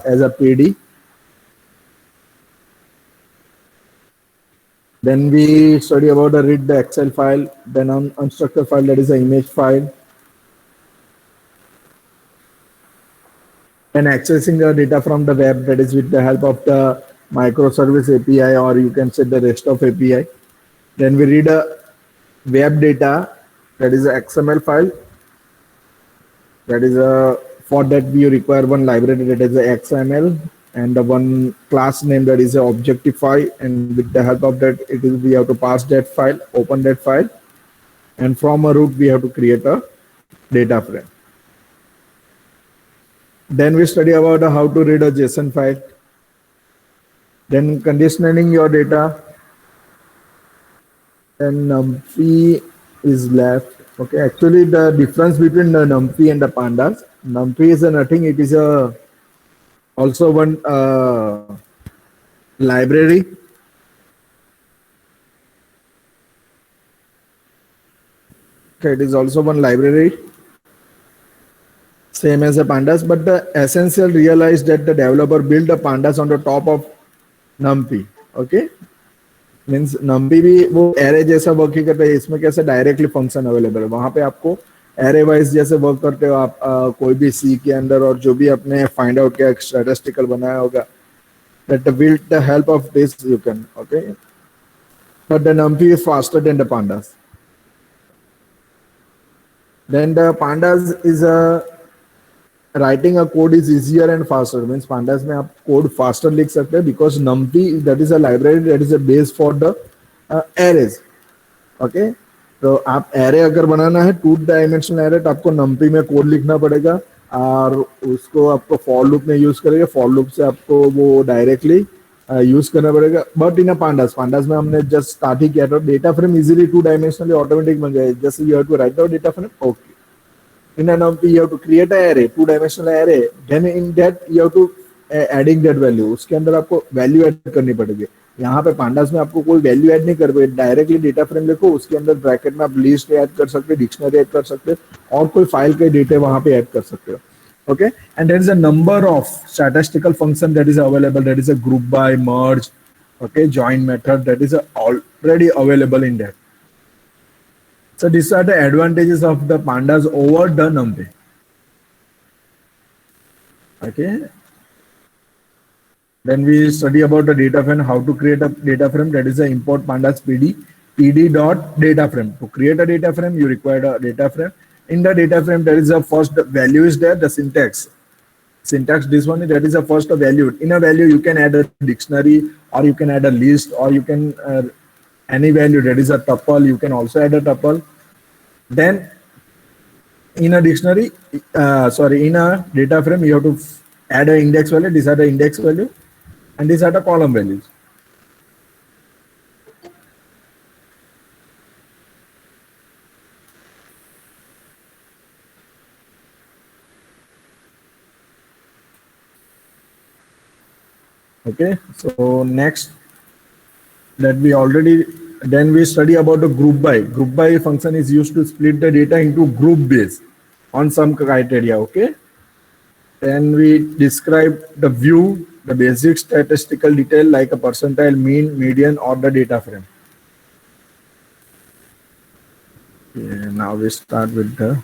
as a PD. Then we study about the read the Excel file, then unstructured file, that is an image file, and accessing the data from the web, that is with the help of the microservice API, or you can say the REST of API. Then we read a web data, that is a XML file. That is a for that we require one library, that is a XML, and the one class name, that is a Objectify, and with the help of that it is we have to pass that file, open that file, and from a root we have to create a data frame. Then we study about how to read a JSON file. Then conditioning your data. Then NumPy is left. Okay, actually the difference between the NumPy and the pandas. NumPy is nothing. It is a also one library. Okay, it is also one library, same as the pandas, but the essential realized that the developer build the pandas on the top of NumPy. Okay, means NumPy भी वो array जैसा work ही करता है, इसमें कैसे directly function available है, वहां पे आपको एरे वाइज जैसे वर्क करते हो आप कोई भी सी के अंदर, और जो भी आपने फाइंड आउट किया स्टैटिस्टिकल बनाया होगा, that with the help of this you can, okay, but the NumPy is faster than the pandas. Then the pandas is a writing a code is easier and faster, means pandas में आप code faster लिख सकते हैं, because NumPy that is a library, that is a base for the arrays. Okay, तो आप array अगर बनाना है 2-dimensional array, तो आपको NumPy में code लिखना पड़ेगा, और उसको आपको for loop में use करेगा, for loop से आपको वो directly use करना पड़ेगा. But in a pandas में हमने just start ही किया था, data frame easily 2-dimensionally automatic बन जाए, just you have to write the data frame. Okay, in a NumPy you have to create an array, 2-dimensional array, then in that you have to adding that value, उसके अंदर आपको value add करनी पड़ेगी. यहाँ पे pandas में आपको कोई value add नहीं कर पाए, डायरेक्टली डेटा फ्रेम लिखो, उसके अंदर ब्रैकेट में आप लिस्ट ऐड कर सकते, डिक्शनरी ऐड कर सकते, और कोई फाइल के डेटा वहां पे ऐड कर सकते हो. Okay, and there is a number of statistical function that is available, that is a group by, merge, okay, join method, that is already available in that. So these are the advantages of the pandas over the NumPy. Okay. Then we study about the data frame, how to create a data frame, that is a import pandas pd dot data frame. To create a data frame, you require a data frame. In the data frame, there is a first value is there, the syntax, this one, that is a first value. In a value, you can add a dictionary, or you can add a list, or you can any value, that is a tuple, you can also add a tuple. Then in a dictionary, in a data frame, you have to add an index value. These are the index value, and these are the column values. Okay, so next that we already, then we study about the group by. Group by function is used to split the data into group base on some criteria. Okay, then we describe the view, the basic statistical detail like a percentile, mean, median, or the data frame. Okay, now we start with the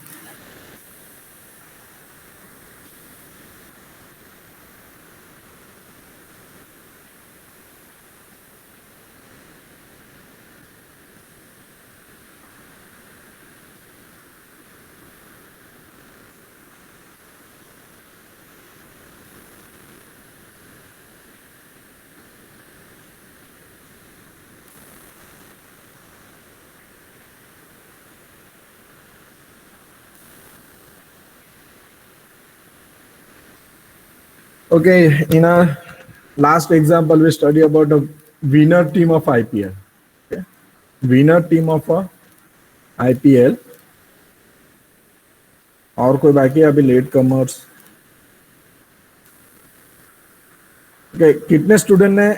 okay, in our last example, we study about the winner team of IPL. Okay. Winner team of IPL. और कोई बाकी अभी late commerce? okay, कितने student ने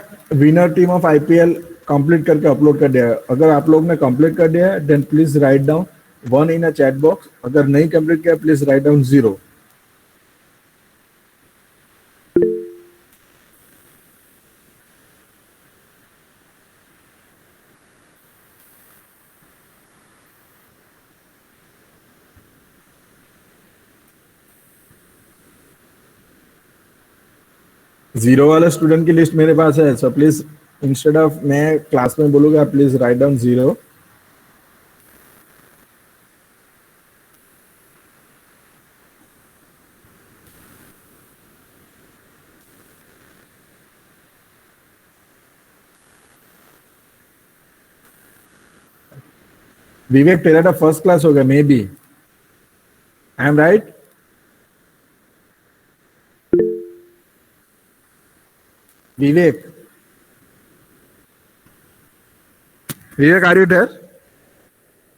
winner team of IPL complete करके upload कर दिया है? अगर आप लोग ने कंप्लीट कर दिया है, then please write down 1 in a chat box. अगर नहीं कंप्लीट किया, प्लीज राइट डाउन 0. जीरो वाला स्टूडेंट की लिस्ट मेरे पास है, सो प्लीज इंस्टेड ऑफ मैं क्लास में बोलूंगा please write down zero. Vivek तेरा तो फर्स्ट क्लास होगा maybe, I am right? Vivek, Vivek are you there?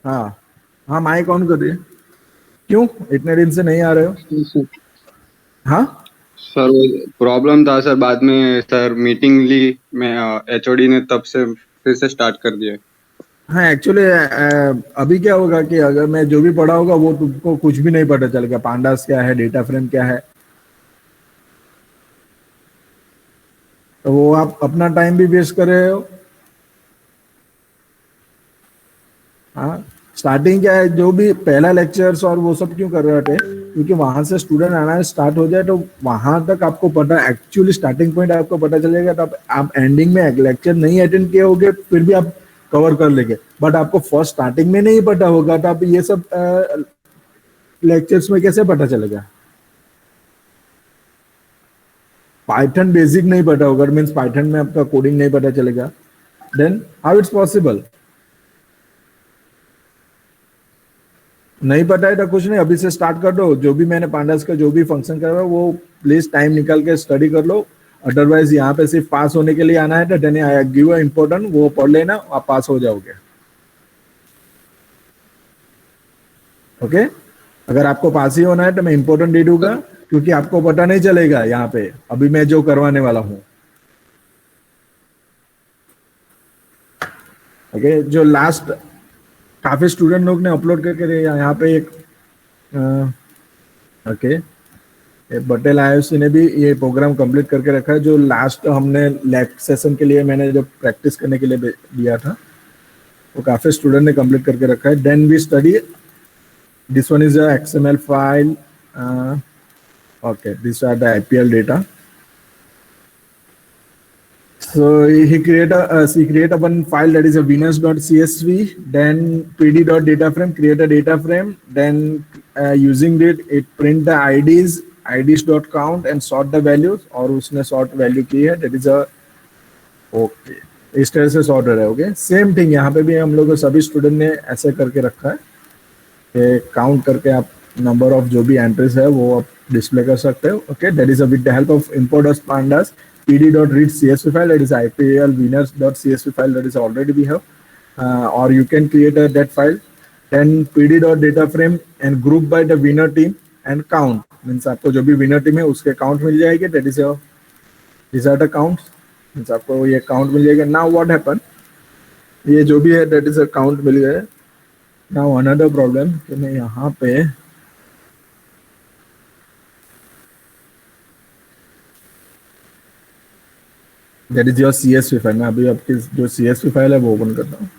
हाँ हाँ, माइक ऑन कर दिए. क्यों इतने दिन से नहीं आ रहे हो? हाँ सर प्रॉब्लम था सर, बाद में सर मीटिंग ली मैं, एचओडी ने तब से फिर से स्टार्ट कर दिया. हाँ, एक्चुअली अभी क्या होगा कि अगर मैं जो भी पढ़ा होगा वो तुमको कुछ भी नहीं पता चलेगा, पांडास क्या है, डेटा फ्रेम क्या है, तो वो आप अपना टाइम भी वेस्ट कर रहे हो. हाँ, स्टार्टिंग क्या है, जो भी पहला लेक्चर्स और वो सब क्यों कर रहे थे, क्योंकि वहां से स्टूडेंट आना स्टार्ट हो जाए तो वहां तक आपको पता, एक्चुअली स्टार्टिंग पॉइंट आपको पता चलेगा, तो आप एंडिंग में लेक्चर नहीं अटेंड किए होगे फिर भी आप कवर कर लेंगे, बट आपको फर्स्ट स्टार्टिंग में नहीं पता होगा तो आप ये सब लेक्चर्स में कैसे पता चलेगा? पाइथन बेसिक नहीं पता होगा, मीन्स पाइथन में आपका कोडिंग नहीं पता चलेगा, देन हाउ इट्स पॉसिबल? नहीं पता है तो कुछ नहीं, अभी से स्टार्ट कर दो. जो भी मैंने पांडास का जो भी फंक्शन कर रहा है वो प्लीज टाइम निकाल के स्टडी कर लो. अदरवाइज यहाँ पे सिर्फ पास होने के लिए आना है तो then I give a important, वो पढ़ लेना, आप पास हो जाओगे. ओके, अगर आपको पास ही होना है तो मैं इम्पोर्टेंट दे दूंगा, क्योंकि आपको पता नहीं चलेगा यहाँ पे अभी मैं जो करवाने वाला हूँ. ओके, जो लास्ट काफी स्टूडेंट लोग ने अपलोड करके यहाँ पे एक ओके, बटेल आयुषी ने भी ये प्रोग्राम कंप्लीट करके रखा है, जो लास्ट हमने लैब सेशन के लिए मैंने जो प्रैक्टिस करने के लिए दिया था वो काफी स्टूडेंट ने कंप्लीट करके रखा है. Then we study this one is a XML file. Okay, these are the IPL data. So he create a one file that is a winners.csv, then pd.dataframe, create a data frame, then using it print the ids.count and sort the values, और उसने sort value की है, that is a okay, इस तरह से sort है. Okay, same thing यहाँ पे भी हम लोग सभी स्टूडेंट ने ऐसे करके रखा है कि काउंट करके आप नंबर ऑफ जो भी एंट्रीज है वो आप डिस्प्ले कर सकते हो. Okay, that is with the help of import pandas pd.read csv file, that is ipl winners.csv file, that is already we have, or you can create that file, then pd.dataframe and group by the winner team and count, means आपको जो भी winner team है उसके count मिल जाएगी, that is your these are the counts, means आपको ये count मिल जाएगा. now what happen, ये जो भी है that is a काउंट मिल गया. now another problem कि मैं यहाँ पे that is your CSV file. मैं अभी आपकी जो CSV फाइल है वो ओपन करता हूँ.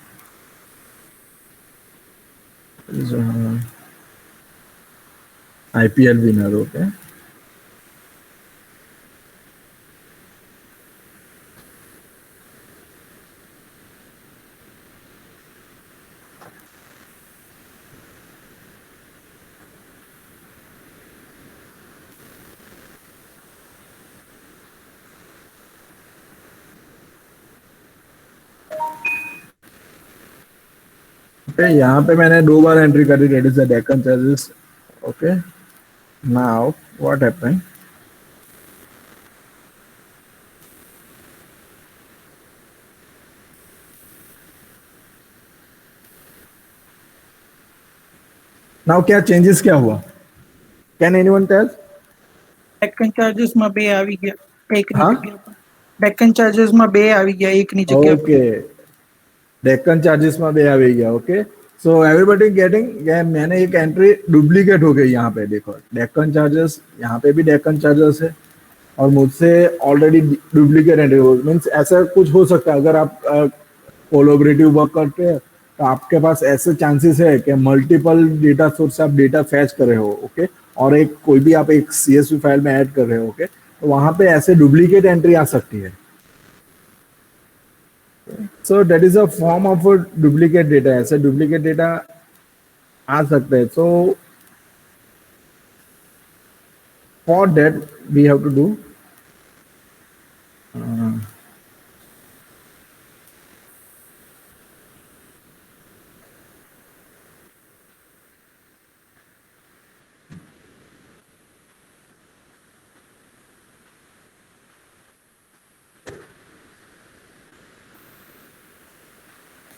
IPL winner. ओके, यहाँ पे मैंने 2 बार एंट्री करी, that is the Deccan charges. Okay, now what happened, now क्या चेंजेस क्या हुआ, can anyone tell? Deccan charges में 2 આવી ગયા, એકની જગ્યા પર ડેક્કન ચાર્जेस में 2 આવી ગયા, એકની જગ્યા પર. ओके, डेक्कन चार्जेस में 2 આવી ગયા. ओके, सो एवरीबॉडी गेटिंग, मैंने एक एंट्री डुप्लीकेट हो गई यहाँ पे. देखो डेक्कन चार्जेस, यहाँ पे भी डेक्कन चार्जेस है और मुझसे ऑलरेडी डुप्लीकेट एंट्री हो, मीन्स ऐसा कुछ हो सकता है अगर आप कोलैबोरेटिव वर्क करते हैं तो आपके पास ऐसे चांसेस है कि मल्टीपल डेटा सोर्स आप डेटा फैच कर रहे हो. ओके, और एक कोई भी आप एक CSV फाइल में ऐड कर रहे हो. ओके, तो वहां पे ऐसे डुप्लीकेट एंट्री आ सकती है. So that is a form of a duplicate data. ऐसे डुप्लीकेट डेटा आ सकते हैं. So for that we have to do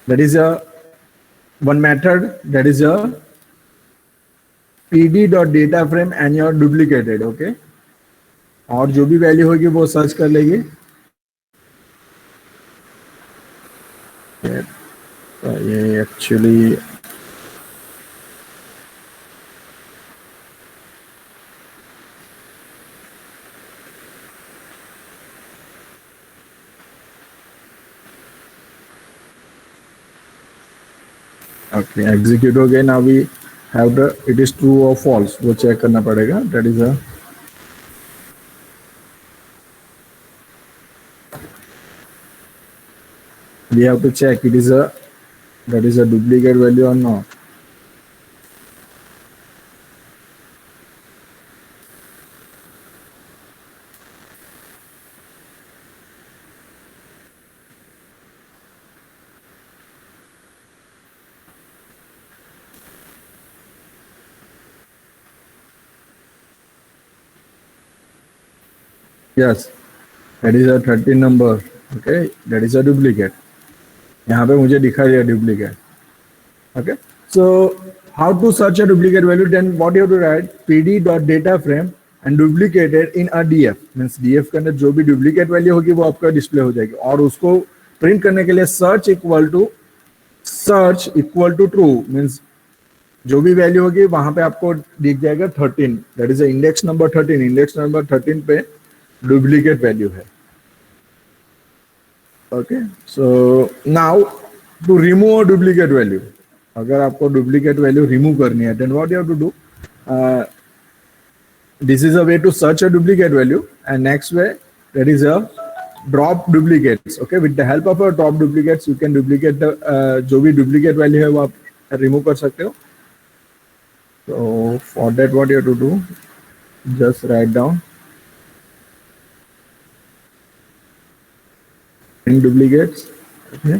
that is a one method, that is a pd.data frame and your duplicated. Okay, और जो भी value होगी वो search कर लेगी. ये एक्चुअली ओके एग्जीक्यूट हो गए. Now we have the it is true और फॉल्स, वो चेक करना पड़ेगा. That is a we have to check it is a that is a duplicate value or not. Yes, that is a 13 number. Okay, that is a duplicate. यहाँ पे मुझे दिखा दिया duplicate. Okay, so how to search a duplicate value? Then what you have to write pd.data frame and duplicated in a df. Means df के अंदर जो भी duplicate value होगी वो आपका डिस्प्ले हो जाएगी. और उसको प्रिंट करने के लिए search equal to true means जो भी वैल्यू होगी वहां पे आपको दिख जाएगा 13. That is index number 13. Index number 13 पे डुप्लीकेट वैल्यू है. Okay, so now to remove a duplicate value, अगर आपको duplicate value remove करनी है, then what you have to do? This is a way to search a duplicate value, and next way that is a drop duplicates. Okay, with the help of a drop duplicates, you can duplicate the जो भी duplicate value है वो आप remove कर सकते हो. So for that, what you have to do? Just write down duplicates. Okay,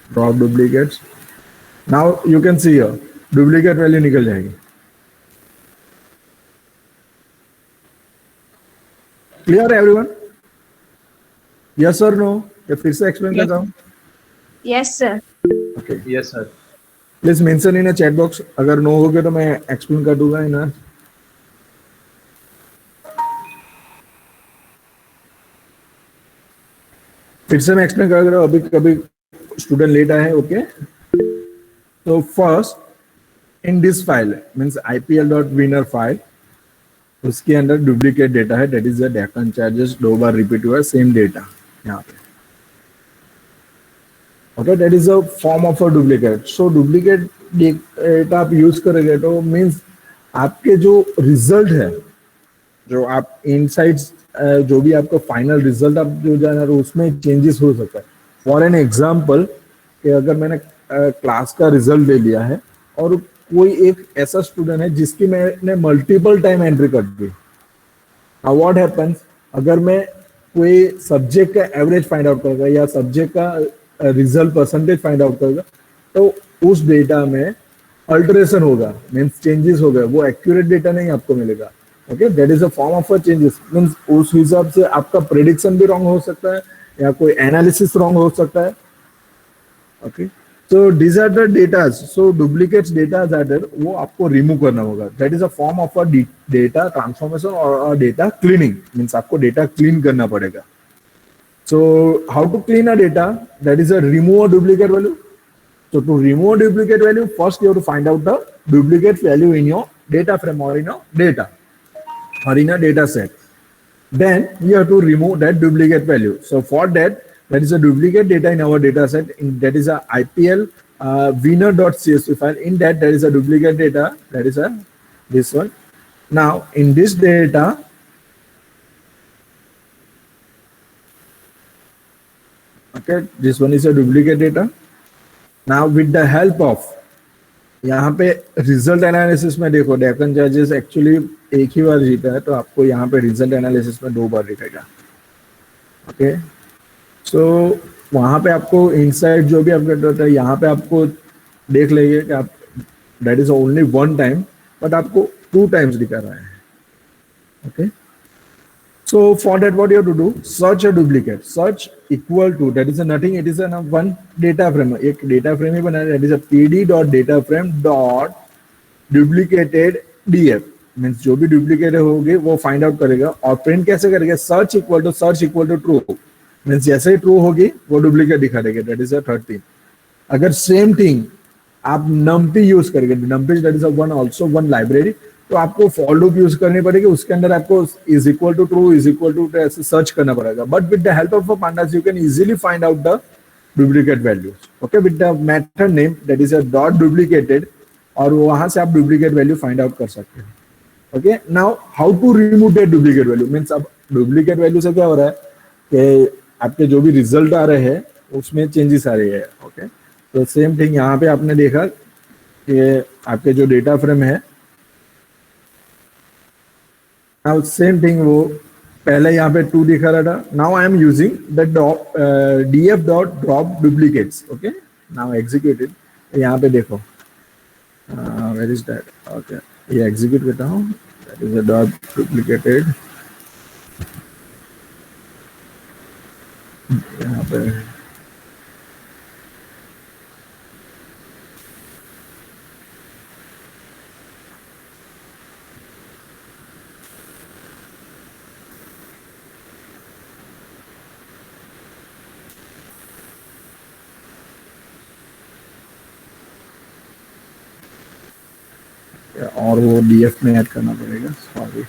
drop duplicates. Now you can see here duplicate value निकल जाएगी. Clear everyone? Yes or no? या फिर से explain करता हूँ? Yes, sir. Okay. Yes, sir. Please mention in a chat box. अगर no हो गया तो मैं explain कर दूंगा इन फिर से मैं एक्सप्लेन कर रहा हूँ. अभी कभी स्टूडेंट लेट आए हैं. ओके, तो first in this file means IPL.winner file, उसके अंदर डुप्लीकेट डेटा है. That is the Deccan charges 2 bar repeat हुआ सेम डेटा यहाँ पे. Okay, that is a form of a duplicate. So duplicate data आप यूज करेंगे तो मींस आपके जो रिजल्ट है, जो आप इनसाइड्स जो भी आपका फाइनल रिजल्ट आप जो जाना रहे उसमें चेंजेस हो सकता है. फॉर एन एग्जांपल कि अगर मैंने क्लास का रिजल्ट ले लिया है और कोई एक ऐसा स्टूडेंट है जिसकी मैंने मल्टीपल टाइम एंट्री कर दी. व्हाट हैपेंस अगर मैं कोई सब्जेक्ट का एवरेज फाइंड आउट करेगा या सब्जेक्ट का रिजल्ट परसेंटेज फाइंड आउट करेगा तो उस डेटा में अल्टरेशन होगा मीन्स चेंजेस हो गए. वो एक्यूरेट डेटा नहीं आपको मिलेगा. Okay, that is a form of a changes. Means उस हिसाब से आपका प्रेडिक्शन भी रॉन्ग हो सकता है या कोई एनालिसिस रॉन्ग हो सकता है. Okay, so these are the datas. So duplicates datas are there, वो आपको रिमूव करना होगा. That is a form of a data transformation और डेटा क्लीनिंग. मींस आपको डेटा क्लीन करना पड़ेगा. So how to clean a data? That is a remove a duplicate value. So to remove a duplicate value, first you have to find out the duplicate value in your data frame or in your data or in a data set. Then you have to remove that duplicate value. So for that, there is a duplicate data in our data set. That is a IPL winner.csv file. In that, there is a duplicate data. That is this one. Now in this data, Okay, this one is a duplicate data. Now with the help of यहाँ पे result analysis में देखो Deccan charges actually एक ही बार जीता है, तो आपको यहाँ पे रिजल्ट एनालिसिस में 2 बार दिखेगा. ओके, सो वहाँ पे आपको इनसाइड जो भी अपडेट होता है यहाँ पे आपको देख लेंगे कि आप that is only 1 time, but आपको 2 टाइम्स दिखा रहा है. Okay, so for that what you have to do, search a duplicate, search equal to, that is a nothing, it is a one data frame, एक data frame ही बनाया, that is a pd dot data frame dot duplicated df, means जो भी duplicate होगी वो find out करेगा. और print कैसे करेगा, search equal to true, means जैसे ही true होगी वो duplicate दिखा देगा, that is a 13. अगर same thing आप numpy यूज करेंगे, numpy that is a one also one library, तो आपको फॉर लूप यूज करनी पड़ेगी, उसके अंदर आपको is equal to true is equal to ऐसे सर्च करना पड़ेगा. But with the help of pandas you can easily find out the duplicate values. Okay, with the method name that is a dot duplicated, और वहां से आप duplicate value find out कर सकते हैं. Okay, now how to remove that duplicate value, means अब duplicate value से क्या हो रहा है कि आपके जो भी रिजल्ट आ रहे हैं उसमें चेंजेस आ रही है. ओके, तो सेम थिंग यहाँ पे आपने देखा कि आपके जो डेटा फ्रेम है, now same thing, वो पहले यहाँ पे 2 दिखा रहा था. now I am using the df dot drop duplicates. okay, now execute it. यहाँ पे देखो where is that. okay, ये execute करता हूँ, that is a dot duplicated. यहाँ पे और वो डीएफ में ऐड करना पड़ेगा. Sorry,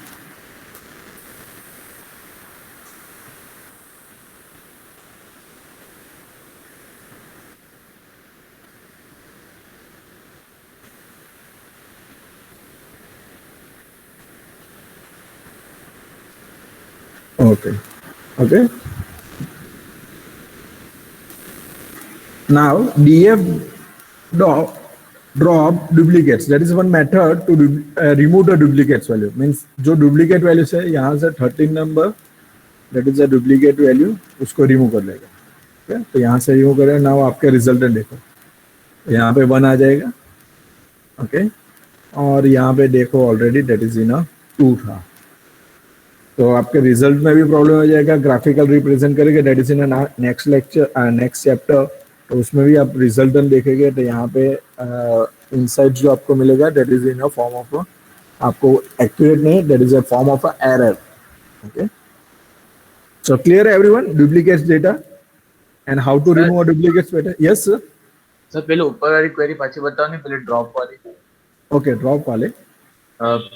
okay, okay. Now df drop duplicates, that is one method to remove the duplicates value, means जो duplicate value से यहाँ से 13 number that is a duplicate value उसको remove कर लेगा. okay? तो यहाँ से remove करेगा. now आपके रिजल्टेंट देखो, यहाँ पे 1 आ जाएगा. ओके, और यहाँ पे देखो already that is in a 2 था, तो आपके रिजल्ट में भी प्रॉब्लम हो जाएगा. ग्राफिकल रिप्रेजेंट करेंगे, that is in next lecture next chapter, तो उसमें भी आप रिजल्टेंट देखेंगे. तो यहाँ पे इनसाइट जो आपको मिलेगा that is in a form of, आपको एक्यूरेट नहीं, that is a form of error. Okay, so clear everyone, duplicates data and how to remove duplicates data. Yes sir. Sir पहले ऊपर वाली क्वेरी पाછી बताओ ને, पहले ड्रॉप वाली. ओके, ड्रॉप वाले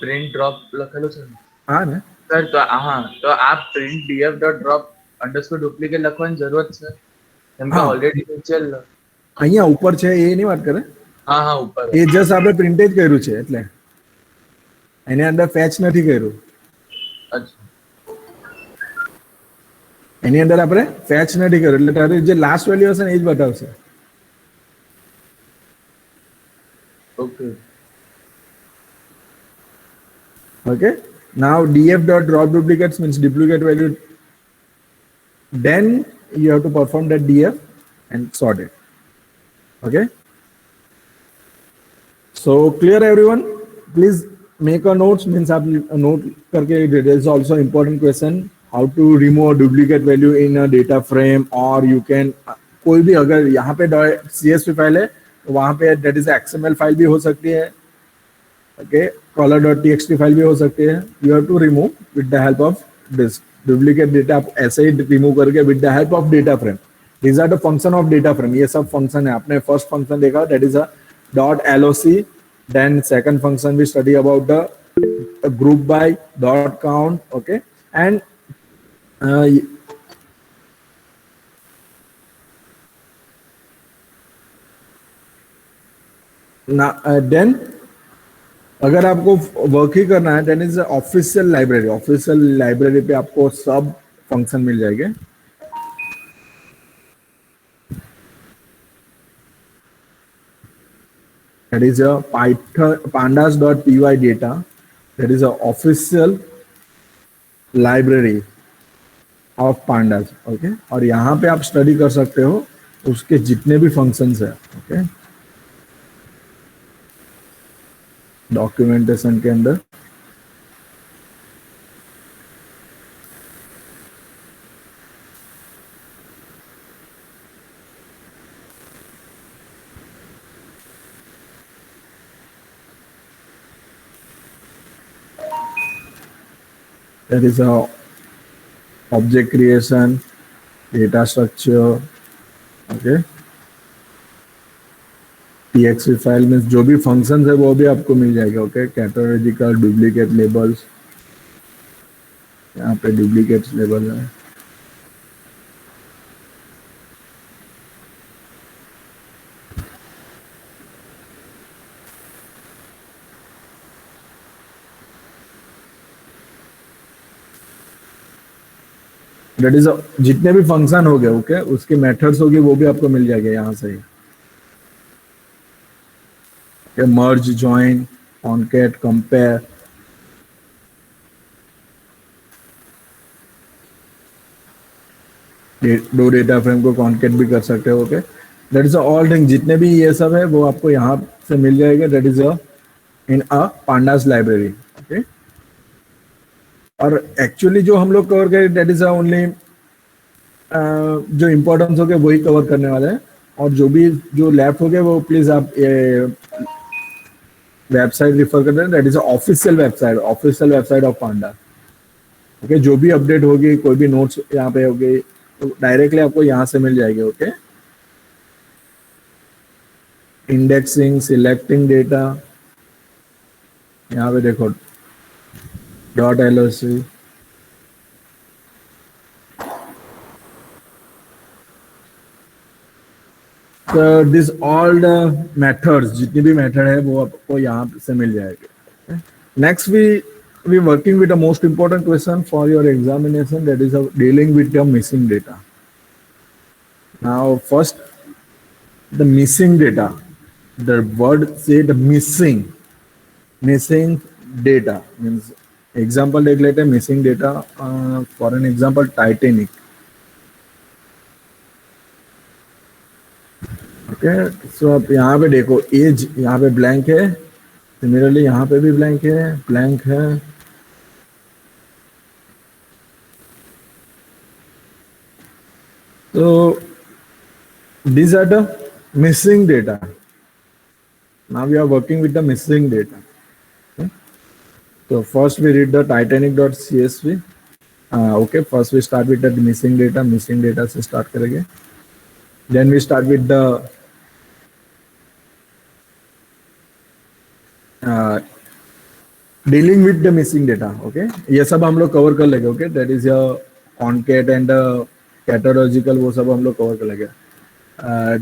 પ્રિન્ટ ડ્રોપ લખેલું છે हाँ ને સર, તો હા, તો આ print df dot drop underscore duplicate લખવાની જરૂરત છે, કેમ કે હા. Already initial. અહીંયા ઉપર છે એ નહીં વાત કરે, હા હા ઉપર. એ જસ્ટ આપણે પ્રિન્ટેજ કર્યું છે, એટલે એની અંદર ફેચ નથી કર્યું. અચ્છા, એની અંદર આપણે ફેચ નથી કર્યું, એટલે તારે જે લાસ્ટ વેલ્યુ હશે ને એ જ બતાવશે. Okay. Okay, now df dot drop duplicates means duplicate value, then you have to perform that df and sort it. Okay, so clear everyone, please make a notes, means आप note करके, there is also important question how to remove duplicate value in a data frame, or you can कोई भी अगर यहाँ पे CSV file है तो वहाँ पे that is XML फाइल भी हो सकती है. okay, color.txt फाइल भी हो सकती है. you have to remove with the help of this duplicate data, आप ऐसे ही रिमूव करके with the help of data frame. these are the function of data frame, ये सब फंक्शन है. आपने फर्स्ट फंक्शन देखा, that is a dot loc, then second function we study about the group by dot count. okay, and then अगर आपको work ही करना है, then is official library. Official library पे आपको सब फंक्शन मिल जाएंगे. that is a Python pandas.py data. That is a official library of pandas. Okay, और यहाँ पे आप स्टडी कर सकते हो उसके जितने भी फंक्शंस है. ओके, डॉक्यूमेंटेशन के अंदर there is a object creation, data structure. Okay, txt file में जो भी फंक्शंस है वो भी आपको मिल जाएगा. ओके, कैटेगोरिकल, डुप्लीकेट लेबल्स, यहाँ पे डुप्लीकेट लेबल है. दैट इज जितने भी फंक्शन हो गए. ओके, उसके मेथड्स होगी वो भी आपको मिल जाएगा यहाँ से. मर्ज, ज्वाइन, कॉन्कैट, कंपेयर, दो डेटा फ्रेम को कॉन्कैट भी कर सकते हो. Okay, that is all thing. जितने भी ये सब है वो आपको यहाँ से मिल जाएगा. That is in a pandas library. Okay, और एक्चुअली जो हम लोग कवर करें दैट इज ओनली जो इम्पोर्टेंस हो गए वही कवर करने वाले हैं. और जो भी जो लेफ्ट हो गए वो प्लीज आप वेबसाइट रिफर कर दें. That is official website of Panda. Okay, जो भी अपडेट होगी, कोई भी नोट्स यहाँ पे होगी तो डायरेक्टली आपको यहाँ से मिल जाएगी. ओके, इंडेक्सिंग, सिलेक्टिंग डेटा, यहाँ पे देखो .loc. तो दिस ऑल द मेथड्स, जितनी भी मेथड है वो आपको यहाँ से मिल जाएगी. Next we working with the most important question for your examination, that is dealing with the missing data. Now first, the missing data, the word say the missing data means example देख लेते हैं. missing data for an example Titanic. Okay, so आप यहाँ पे देखो as यहाँ पे blank है. सिमिलरली यहाँ पे भी ब्लैंक है. So these are the missing data. Now we are working with the missing data. Okay? So first we read the titanic.csv. Okay, first we start with the missing data से start करेंगे. Then we start with the dealing with the missing data. Okay, ये सब हम लोग cover कर लेंगे. Okay, that is your concat and categorical, वो सब हम लोग कवर कर लेंगे.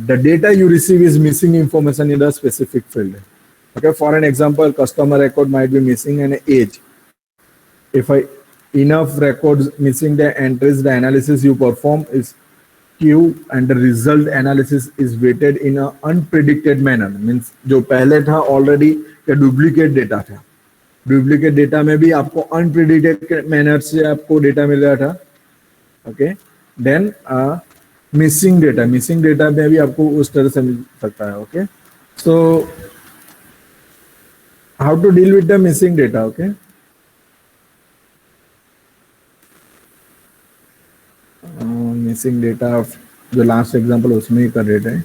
The data you receive is missing information in a specific field. Okay, for an example, customer record might be missing an age. If enough records missing the entries, the analysis you perform is queue and the result analysis is weighted in a unpredicted manner. Means जो पहले था already या duplicate data था. Duplicate data में भी आपको unpredicted manner से आपको डेटा मिल रहा था. ओके, देन मिसिंग डेटा में भी आपको उस तरह से मिल सकता है. Okay, so how to deal with the missing data. Okay, missing data जो लास्ट एग्जांपल उसमें ही कर रहे थे.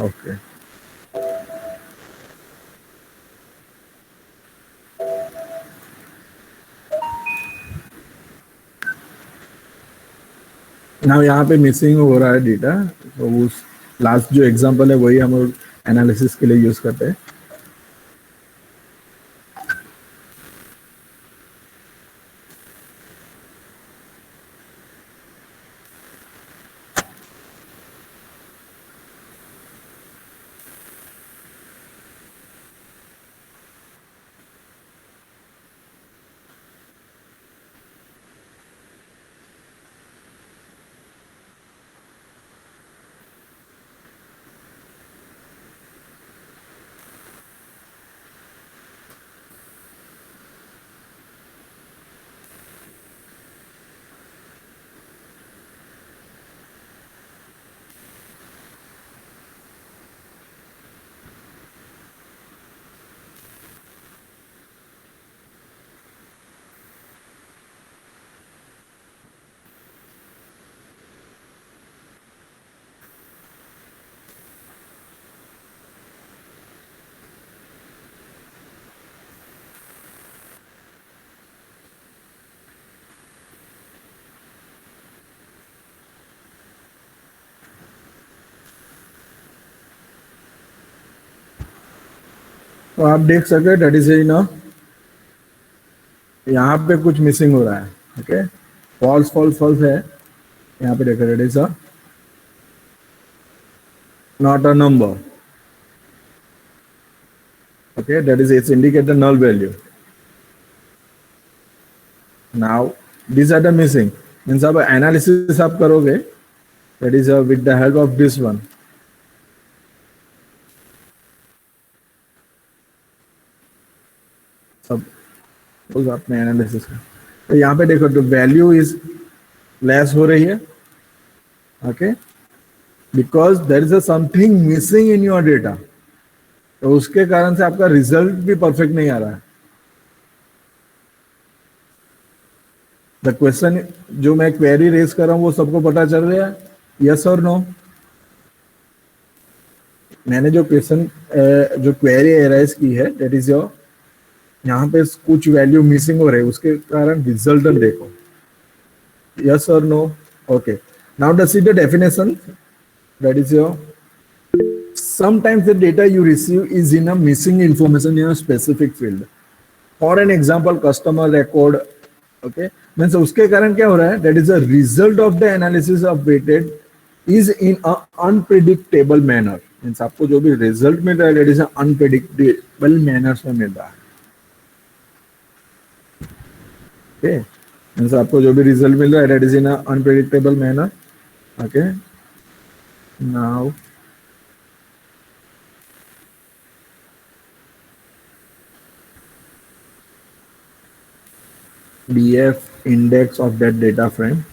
ओके, नाउ यहाँ पे मिसिंग हो रहा है डेटा. तो उस लास्ट जो एग्जांपल है वही हम एनालिसिस के लिए यूज करते हैं. तो आप देख सके दैट इज इन यहाँ पे कुछ मिसिंग हो रहा है. ओके, फॉल्स फॉल्स फॉल्स है. यहाँ पे देखो that is a not a number. Okay, that is it's indicate the null value. Now these are the missing. Means अब analysis आप करोगे, that is with the help of this one. सब उस आपने एनालिसिस का, तो यहाँ पे देखो तो वैल्यू इज लेस हो रही है. Okay, because there is something missing in your data. तो उसके कारण से आपका रिजल्ट भी परफेक्ट नहीं आ रहा है. द क्वेश्चन जो मैं क्वेरी रेज कर रहा हूं वो सबको पता चल रहा है, यस और नो? मैंने जो क्वेश्चन जो क्वेरी एराइज की है दैट इज योर, यहाँ पे कुछ वैल्यू मिसिंग हो रहे, उसके कारण रिजल्ट देखो, यस और no? Okay, now the see the definition. That is your, sometimes the data you receive is in a missing information in a specific field. For an example, customer record. Okay, means उसके कारण क्या हो रहा है? That is the result of the analysis of weighted is in a unpredictable manner. Means आपको जो भी result मिल रहा है that is a unpredictable manner में मिल रहा है. Okay, means आपको जो भी result मिल रहा है that is in a unpredictable manner. Okay. Now DF index of that data frame.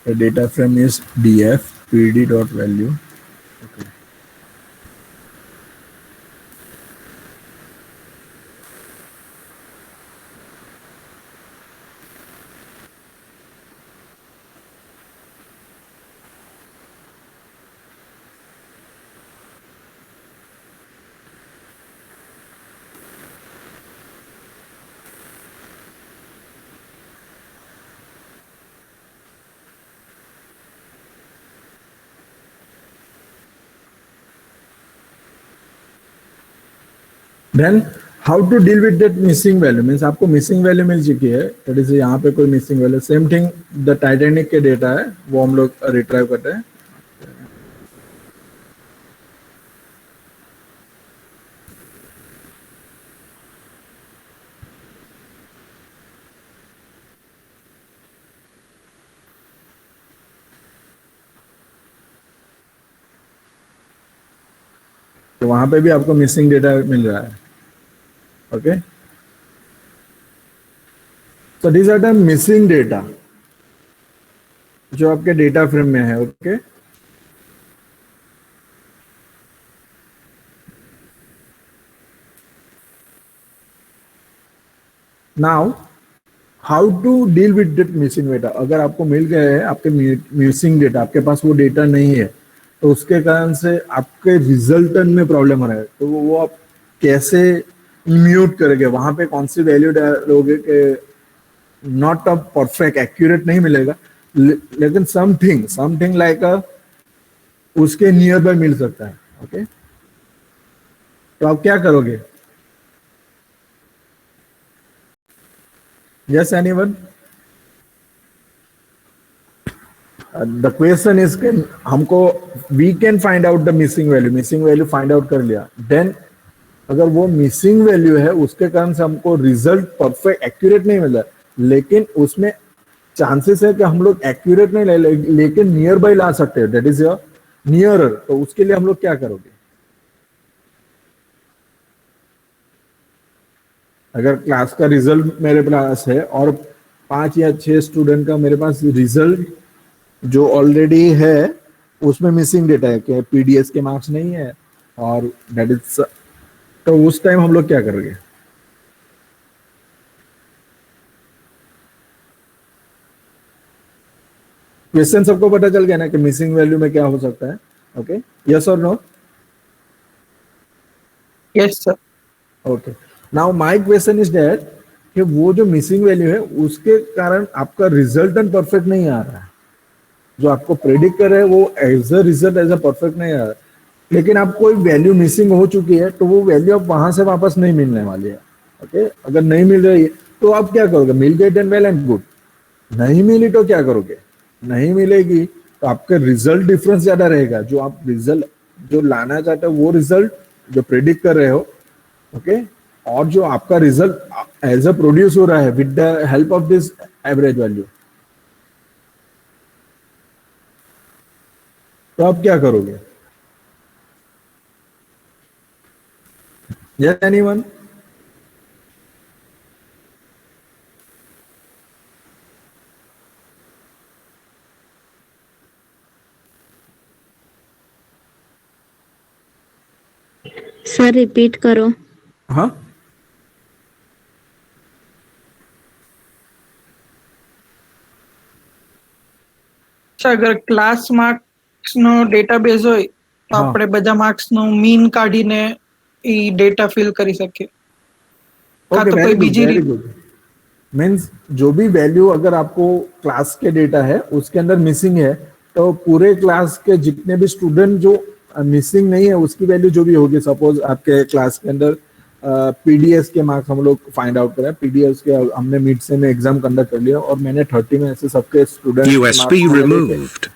The data frame is df pd dot value. Okay. Then how to deal with that missing value? Means आपको missing value मिल चुकी है, that is यहाँ पे कोई missing value. Same thing the Titanic के data है वो हम लोग रिट्राइव करते हैं. तो वहां पे भी आपको मिसिंग डेटा मिल रहा है. Okay, so these are the missing data जो आपके डेटा फ्रेम में है. Okay, now how to deal with that missing data. अगर आपको मिल गए हैं आपके मिसिंग डेटा, आपके पास वो डेटा नहीं है, तो उसके कारण से आपके रिजल्टन में प्रॉब्लम हो रहा है, तो वो आप कैसे इम्यूट करेंगे? वहां पे कौन सी वैल्यू डालोगे कि नॉट अ परफेक्ट एक्यूरेट नहीं मिलेगा, लेकिन समथिंग लाइक उसके नियर बाय मिल सकता है. ओके, तो आप क्या करोगे? Yes anyone? The question is हमको we can find out the missing value find out कर लिया, देन अगर वो मिसिंग वैल्यू है उसके कारण से हमको रिजल्ट परफेक्ट एक्यूरेट नहीं मिल रहा, लेकिन उसमें चांसेस है कि हम लोग एक्यूरेट नहीं लेकिन नियर बाई ला सकते हैं, दैट इज योर नियरर। तो उसके लिए हम लोग क्या करोगे? अगर क्लास का रिजल्ट मेरे पास है और 5 या 6 स्टूडेंट का मेरे पास रिजल्ट जो ऑलरेडी है उसमें मिसिंग डेटा है कि पीडीएस के मार्क्स नहीं है, और दैट इज, तो उस टाइम हम लोग क्या करेंगे? क्वेश्चन सबको पता चल गया ना कि मिसिंग वैल्यू में क्या हो सकता है? ओके, यस और no? Yes sir. Okay, now my question is that कि वो जो मिसिंग वैल्यू है उसके कारण आपका रिजल्टेंट परफेक्ट नहीं आ रहा है। जो आपको प्रेडिक्ट कर रहे हैं वो as a result as a perfect नहीं आ रहा है, लेकिन आप कोई वैल्यू मिसिंग हो चुकी है तो वो वैल्यू अब वहां से वापस नहीं मिलने वाली है। ओके, अगर नहीं मिल रही है तो आप क्या करोगे? मिल गई देन वेल एंड गुड, नहीं मिली तो क्या करोगे? नहीं मिलेगी तो आपका रिजल्ट डिफरेंस ज्यादा रहेगा। जो आप रिजल्ट जो लाना चाहते हो वो रिजल्ट जो प्रेडिक्ट कर रहे हो, ओके, और जो आपका रिजल्ट एज अ प्रोड्यूस हो रहा है with the help of this average value, तो आप क्या करोगे? Yes anyone? सर रिपीट करो। हाँ, અગર ક્લાસ માર્ક્સ નો ડેટાબેઝ હોય તો हाँ, આપણે બધા માર્ક્સ નું મીન કાઢીને એ ડેટા ફિલ કરી શકીએ, કાં ओके, તો वेरी કોઈ गुड બીજી वेरी રીત। गुड। मीन्स जो भी वैल्यू अगर आपको क्लास के डेटा है उसके अंदर मिसिंग है, तो पूरे क्लास के जितने भी स्टूडेंट जो मिसिंग नहीं है उसकी वैल्यू जो भी होगी, सपोज आपके क्लास के अंदर पीडीएस के मार्क्स हम लोग फाइंड आउट करें, पीडीएस के हमने मिड से में एग्जाम कंडक्ट कर लिया और मैंने 30 में ऐसे सबके स्टूडेंट USB removed.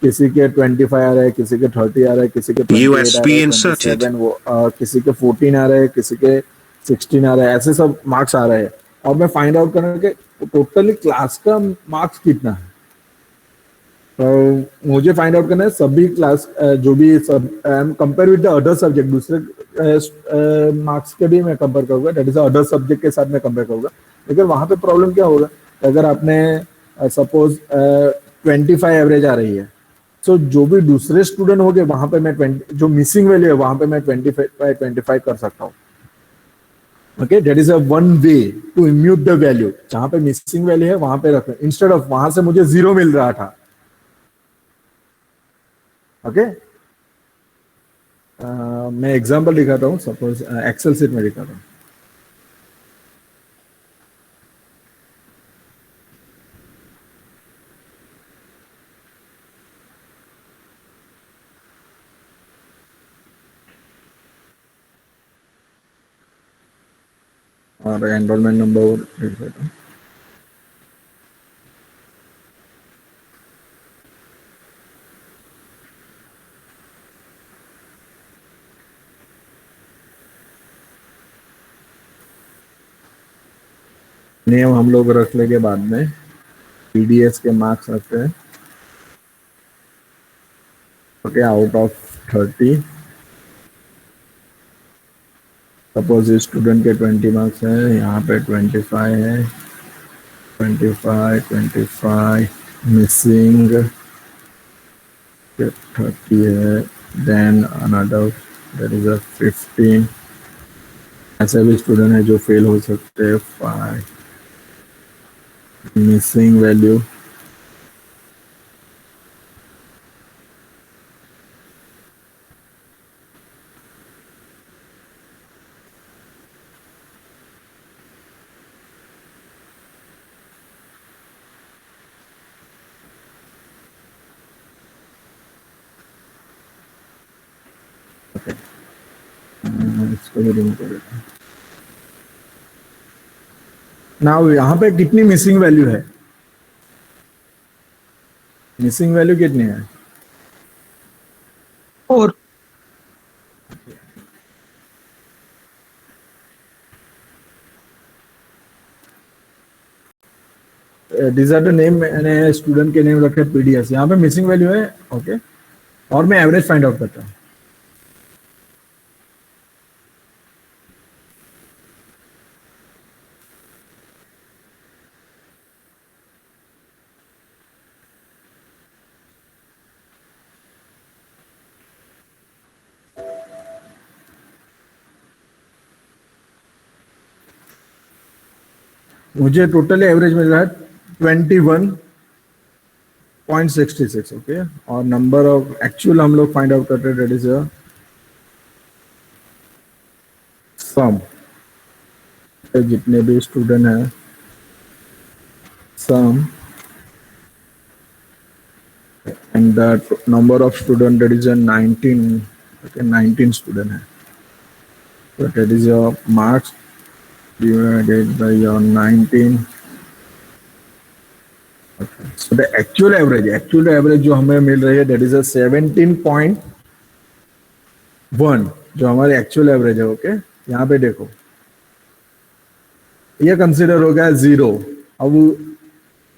किसी के 25 आ रहे हैं, किसी के 30 आ रहे हैं, किसी के 28 आ USB रहे हैं, inserted. 27 वो किसी के 14 आ रहे हैं, किसी के 16 आ रहा है, ऐसे सब मार्क्स आ रहे हैं। और मैं फाइंड आउट करना कि टोटली क्लास का मार्क्स कितना है। तो मुझे फाइंड आउट करना है सभी क्लास जो भी सब compare with the other subject, दूसरे मार्क्स के भी मैं कंपेयर करूंगा, दैट इज अदर सब्जेक्ट के साथ मैं कंपेयर करूंगा। लेकिन वहां पे प्रॉब्लम क्या होगा? अगर आपने सपोज 25 एवरेज आ रही है, सो जो भी दूसरे स्टूडेंट हो गए वहां पे मैं 20, जो मिसिंग वैल्यू है वहां पे मैं 25 कर सकता हूँ। Okay, that is a one way to impute the value. जहां पे मिसिंग वैल्यू है वहां पे रखें, इंस्टेड ऑफ वहां से मुझे 0 मिल रहा था। ओके, मैं एग्जांपल दिखाता हूँ, सपोज एक्सेल सीट में दिखाता हूँ। और एनरोलमेंट नंबर लिख देता हूँ। नेम हम लोग रख लेंगे बाद में, पीडीएस के मार्क्स रखते हैं। Okay, out of 30 suppose student के 20 मार्क्स है, यहाँ पे 25 है, 25 मिसिंग 30 है, then another there is a 15 ऐसे भी स्टूडेंट है जो फेल हो सकते हैं, 5 मिसिंग वैल्यू। इसको भी रिमूव कर देता हूँ। नाउ यहाँ पे कितनी मिसिंग वैल्यू है? मिसिंग वैल्यू कितनी है? 4। these are the name, मैंने स्टूडेंट के नेम रखे पीडीएस, यहाँ पे मिसिंग वैल्यू है, ओके और मैं एवरेज फाइंड आउट करता हूँ। मुझे टोटली एवरेज मिल रहा है 21.66, ओके और नंबर ऑफ एक्चुअल हम लोग फाइंड आउट करते हैं, दैट इज अ सम, जितने भी स्टूडेंट हैं sum and the number of student that is a 19, okay 19 student है, so that is your marks divided by your 19. Okay. So the actual average जो हमें मिल रही है that is a 17.1, जो हमारी एक्चुअल एवरेज है, ओके यहाँ पे देखो ये कंसिडर हो गया 0 अब,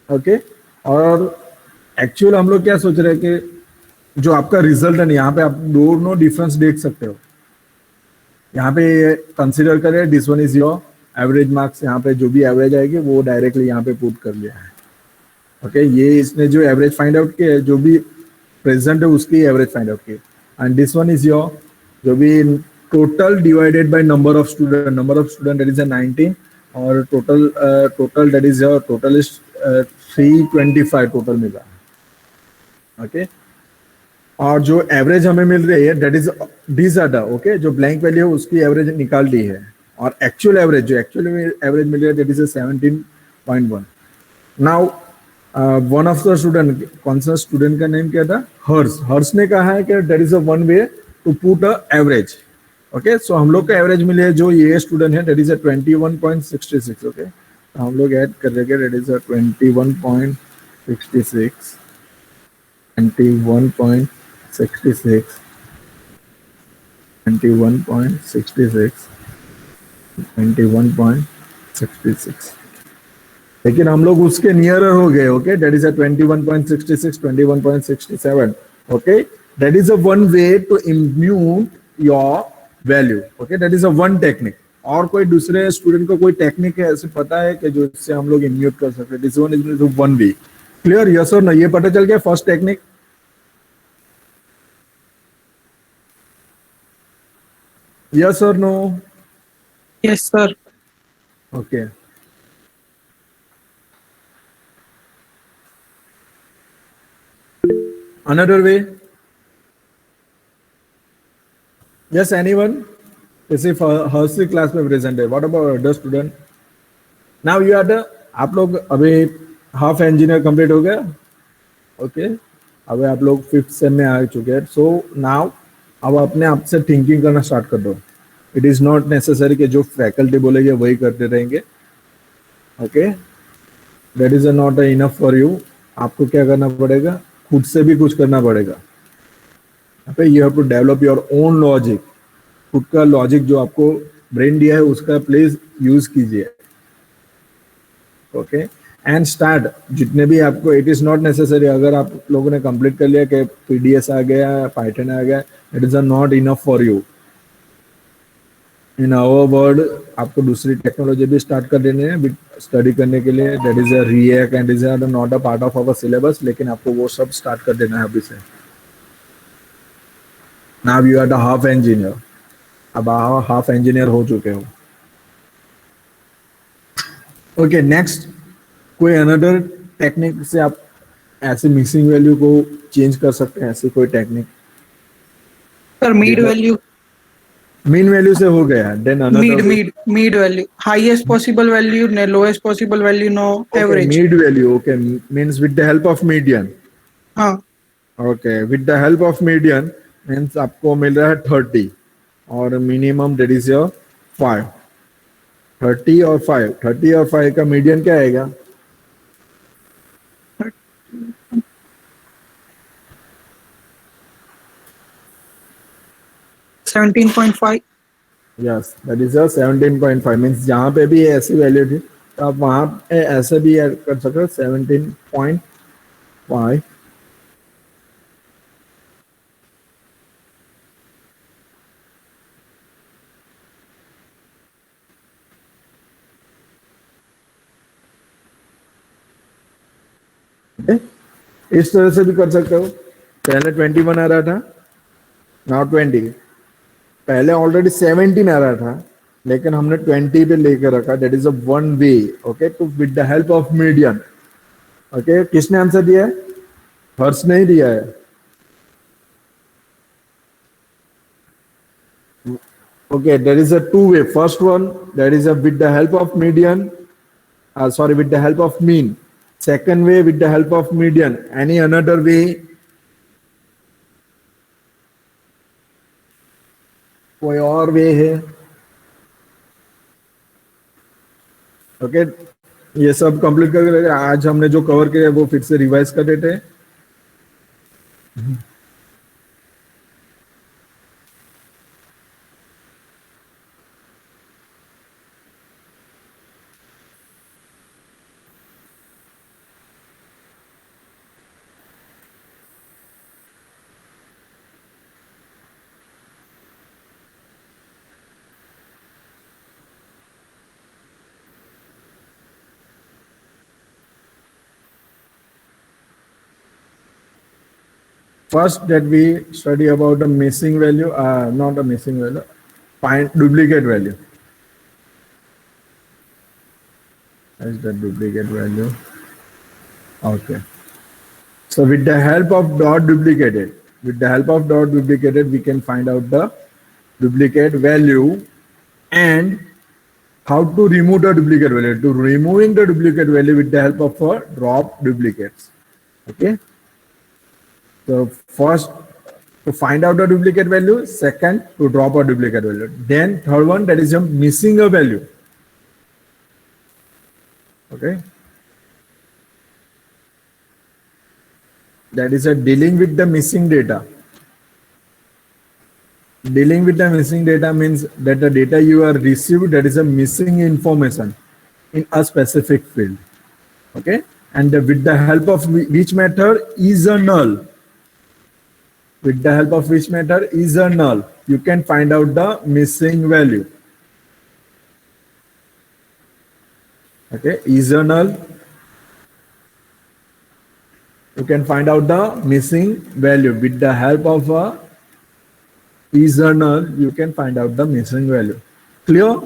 ओके और एक्चुअल हम लोग क्या सोच रहे हैं कि जो आपका रिजल्ट है यहाँ पे आप दोनों डिफरेंस देख सकते हो, यहाँ पे कंसिडर करें this one is your average marks, यहाँ पे जो भी एवरेज आएगी वो डायरेक्टली यहाँ पे पुट कर लिया है, ओके ये इसने जो एवरेज फाइंड आउट किया है, जो भी प्रेजेंट है उसकी एवरेज फाइंड आउट की, and this one is your जो भी total divided by number of student that is 19 और total that is your total is 325 total मिला, ओके और जो एवरेज हमें मिल रही है that is this are the, okay जो ब्लैंक वैल्यू है उसकी एवरेज निकाल दी है, और एक्चुअल एवरेज एवरेज मिल रही है that is 17.1. Now one of the student, कौन सा स्टूडेंट का नेम क्या था, हर्ष ने कहा है कि that is a one way to put a average, okay so हम लोग का एवरेज मिले है जो ये स्टूडेंट है दैट इज 21.66, ओके हम लोग ऐड कर देंगे दैट इज 21.66 21.66, लेकिन हम लोग उसके नियरर हो गए, okay that is 21.66 21.67, okay that is a one way to impute your value, okay that is a one technique. और कोई दूसरे स्टूडेंट को कोई टेक्निक है ऐसे पता है कि जो इससे हम लोग इम्यूट कर सकते हैं, this one is one way, clear yes और नो, ये पता चल गया first technique, yes or no? Yes, sir. Okay. Another way? Yes, anyone? जैसे हर्षी क्लास में प्रेजेंट है, what about other student? Now you are the, आप लोग अभी हाफ इंजीनियर कंप्लीट हो गया, ओके अभी आप लोग 5th सेम में आ चुके हैं, सो नाउ अब अपने आप से थिंकिंग करना स्टार्ट कर दो. इट इज नॉट नेसेसरी कि जो फैकल्टी बोलेंगे वही करते रहेंगे, okay that is not enough for you. आपको क्या करना पड़ेगा, खुद से भी कुछ करना पड़ेगा. You have to develop your own logic, खुद का लॉजिक जो आपको ब्रेन दिया है उसका प्लीज यूज कीजिए, ओके एंड स्टार्ट जितने भी आपको, इट इज नॉट नेसेसरी अगर आप लोगों ने कंप्लीट कर लिया कि पीडीएस आ गया, पाइथन आ गया, it is not enough for you. In our world आपको दूसरी टेक्नोलॉजी भी स्टार्ट कर देने हैं स्टडी करने के लिए, that is a React and is not a part of our syllabus, लेकिन आपको वो सब स्टार्ट कर देना है अभी से. Now you are the half engineer, अब आप हाफ इंजीनियर हो चुके हो, ओके नेक्स्ट कोई अनदर टेक्निक से आप ऐसे मिसिंग वैल्यू को चेंज कर सकते हैं, ऐसी कोई technique? Sir, mid value. Mean value से हो गया, then Mid value. Highest possible value, no lowest possible value, no average. Mid value, okay means with the help of median, हाँ. Okay with the help of median means आपको मिल रहा है 30 और minimum that is your 5. 30 और 5 का median क्या आएगा? 17.5. यस दैट इज 17.5 मींस जहां पे भी ऐसी वैल्यू थी आप वहां पे ऐसे भी ऐड कर सकते हो 17.5 इस तरह से भी कर सकते हो। पहले 21 आ रहा था, नाउ 20। पहले ऑलरेडी 17 आ रहा था, लेकिन हमने 20 पे लेकर रखा। That is a one way, okay, two with the help of median. Okay, किसने आंसर दिया है? हर्ष नहीं दिया है। Okay, there is a two-way. First one, that is a with the help of median. Sorry, with the help of mean. Second way, with the help of median. Any another way? कोई और वे है? Okay, ये सब complete करके आज हमने जो cover किया है वो फिर से रिवाइज कर देते हैं। First, that we study about the missing value, not a missing value, find duplicate value. Is the duplicate value? Okay. So with the help of dot duplicated, we can find out the duplicate value and how to remove the duplicate value. To removing the duplicate value with the help of a drop duplicates. Okay. So first to find out the duplicate value, second to drop a duplicate value. Then third one, that is a missing a value. Okay. That is a dealing with the missing data. Dealing with the missing data means that the data you are received, that is a missing information in a specific field. Okay. And with the help of which method is a null. With the help of which method is a null, you can find out the missing value. Okay, is a null. You can find out the missing value. With the help of a is a null, you can find out the missing value. Clear?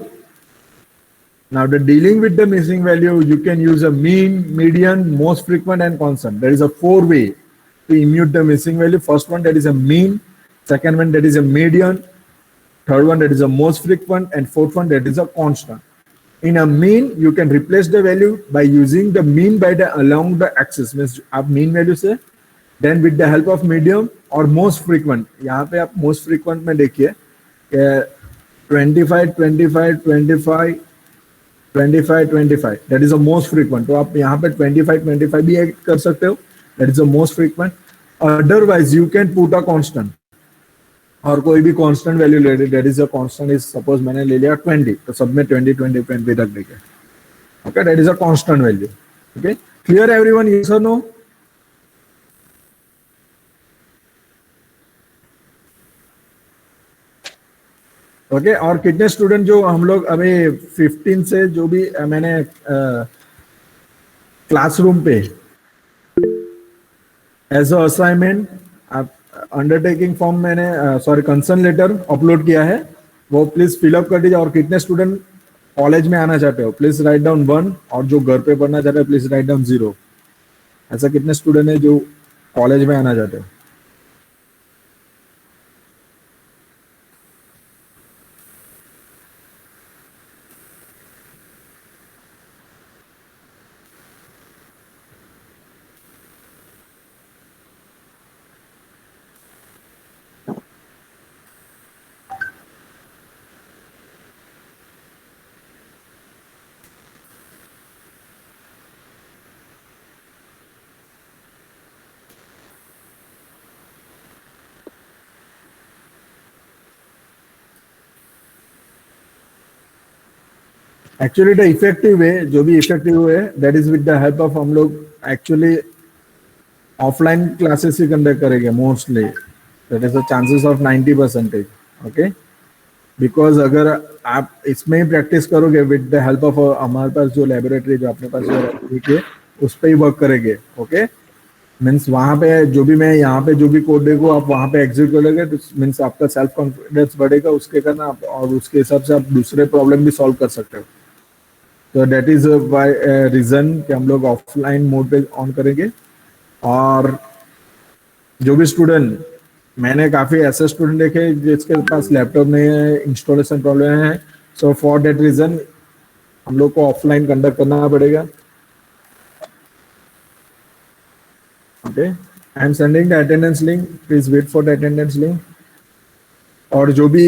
Now the dealing with the missing value, you can use a mean, median, most frequent and constant. There is a four-way to immute the missing value. First one, that is a mean. Second one, that is a median. Third one, that is a most frequent. And fourth one, that is a constant. In a mean, you can replace the value by using the mean by the along the axis. Means आप mean value से, then with the help of median or most frequent. यहाँ पे आप most frequent में देखिए 25, 25, 25, 25, 25. That is the most frequent. तो आप यहाँ पे 25, 25 भी ऐड कर सकते हो. That is the most frequent. Otherwise, you can put a constant. और कोई भी कांस्टेंट वैल्यू ले ली. That is a constant is suppose मैंने ले लिया 20, तो सब में 20 20 20 रख देंगे. Okay, that is a constant value. Okay, clear everyone? Yes और नो? ओके, और कितने स्टूडेंट जो हम लोग अभी 15 से जो भी मैंने क्लासरूम पे as a assignment undertaking form मैंने सॉरी कंसर्न लेटर अपलोड किया है, वो प्लीज फिलअप कर दीजिए. और कितने स्टूडेंट कॉलेज में आना चाहते हो प्लीज राइट डाउन 1, और जो घर पे पढ़ना चाहते हो प्लीज राइट डाउन 0. ऐसा कितने स्टूडेंट है जो कॉलेज में आना चाहते हो? एक्चुअली द इफेक्टिव वे, जो भी effective way, that is with the help of हम लोग एक्चुअली ऑफलाइन क्लासेस ही कंडक्ट करेंगे mostly, that is the chances of 90%, okay. Because अगर आप इसमें ही प्रैक्टिस करोगे विद द हेल्प ऑफ हमारे पास जो लेबोरेटरी जो अपने पास जो है उस पर ही वर्क करेंगे, ओके। मीन्स वहाँ पे जो भी मैं यहाँ पे जो भी कोड देखो आप वहाँ पे एग्जीक्यूट करोगे तो मीन्स आपका सेल्फ कॉन्फिडेंस बढ़ेगा, उसके करना आप और उसके हिसाब से आप दूसरे प्रॉब्लम भी सॉल्व कर सकते हो। तो दैट इज वाई रीजन कि हम लोग ऑफलाइन मोड पे ऑन करेंगे। और जो भी स्टूडेंट, मैंने काफी ऐसे स्टूडेंट देखे जिसके पास लैपटॉप नहीं है, इंस्टॉलेशन प्रॉब्लम है, सो फॉर दैट रीजन हम लोग को ऑफलाइन कंडक्ट करना पड़ेगा, okay. I am sending the attendance link, please wait for the attendance link. और जो भी